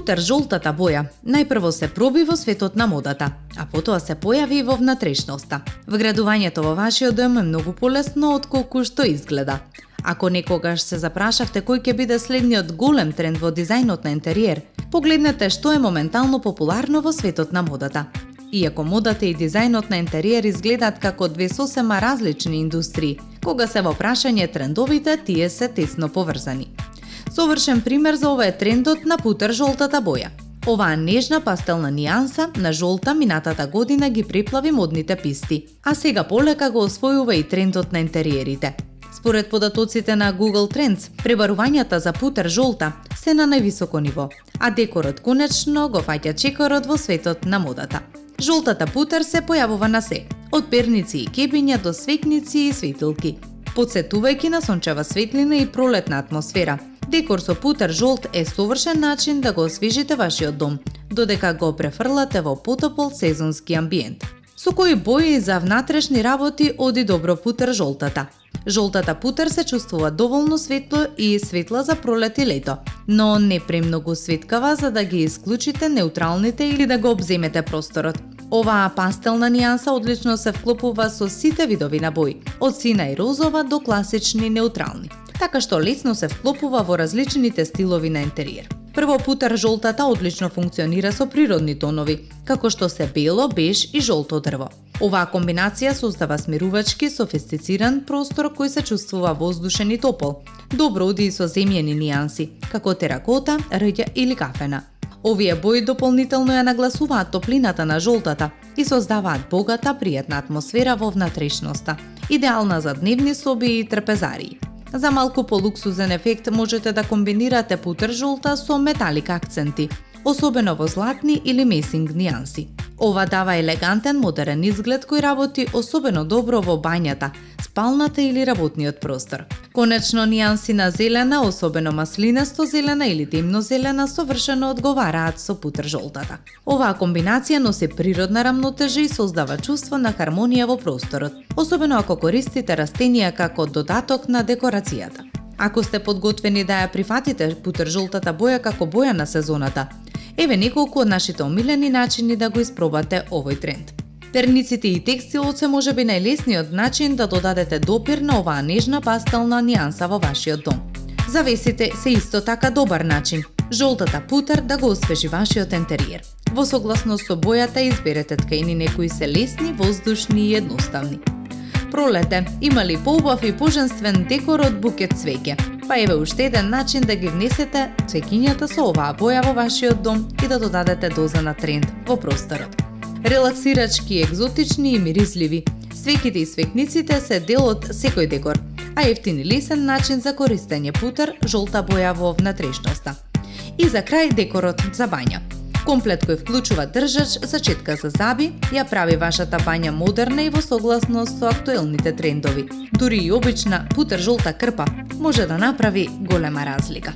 Путер жолтата боја најпрво се проби во светот на модата, а потоа се појави во внатрешноста. Вградувањето во вашиот дом е многу полесно отколку што изгледа. Ако некогаш се запрашавте кој ќе биде следниот голем тренд во дизајнот на интериер, погледнете што е моментално популарно во светот на модата. Иако модата и дизајнот на интериер изгледаат како две сосема различни индустрии, кога се во прашање трендовите, тие се тесно поврзани. Совршен пример за ова е трендот на путер жолтата боја. Оваа нежна пастелна нијанса на жолта минатата година ги преплави модните писти, а сега полека го освојува и трендот на интериерите. Според податоците на Google Trends, пребарувањата за путер жолта се на највисоко ниво, а декорот конечно го фаќа чекорот во светот на модата. Жолтата путер се појавува на се, од перници и кебиња до свеќници и светилки, потсетувајќи на сончева светлина и пролетна атмосфера. Декор со путер жолт е совршен начин да го освежите вашиот дом, додека го префрлате во потопол сезонски амбиент. Со кои бои за внатрешни работи оди добро путер жолтата. Жолтата путер се чувствува доволно светло и светла за пролет и лето, но не премногу светкава за да ги исклучите неутралните или да го обземете просторот. Оваа пастелна нијанса одлично се вклопува со сите видови на бои, од сина и розова до класични неутрални, така што лесно се вклопува во различните стилови на интериер. Прво, путер жолтата одлично функционира со природни тонови, како што се бело, беж и жолто дрво. Оваа комбинација создава смирувачки, софистициран простор кој се чувствува воздушен и топол. Добро оди и со земјени нијанси, како теракота, рѓа или кафена. Овие бои дополнително ја нагласуваат топлината на жолтата и создаваат богата, пријатна атмосфера во внатрешноста, идеална за дневни соби и трпезарии. За малку полуксузен ефект можете да комбинирате путер жолта со металик акценти, особено во златни или месинг нијанси. Ова дава елегантен, модерен изглед кој работи особено добро во бањата, спалната или работниот простор. Конечно, нијанси на зелена, особено маслинесто зелена или темно зелена, совршено одговараат со путер жолтата. Оваа комбинација носи природна рамнотежа и создава чувство на хармонија во просторот, особено ако користите растенија како додаток на декорацијата. Ако сте подготвени да ја прифатите путер жолтата боја како боја на сезоната, еве неколку од нашите омилени начини да го испробате овој тренд. Перниците и текстилот се можеби најлесниот начин да додадете допир на оваа нежна пастелна нијанса во вашиот дом. Завесите се исто така добар начин. Жолтата путер да го освежи вашиот интериер. Во согласност со бојата изберете ткаини кои се лесни, воздушни и едноставни. Пролете, има ли поубав и поженствен декор од букет цвеќе? Па еве уште еден начин да ги внесете цвеќињата со оваа боја во вашиот дом и да додадете доза на тренд во просторот. Релаксирачки, екзотични и мирисливи, свеќите и свеќниците се дел од секој декор, а ефтин и лесен начин за користење путер жолта боја во внатрешноста. И за крај декорот за бања. Комплет кој вклучува држач за четка за заби, ја прави вашата бања модерна и во согласност со актуелните трендови. Дури и обична путер жолта крпа може да направи голема разлика.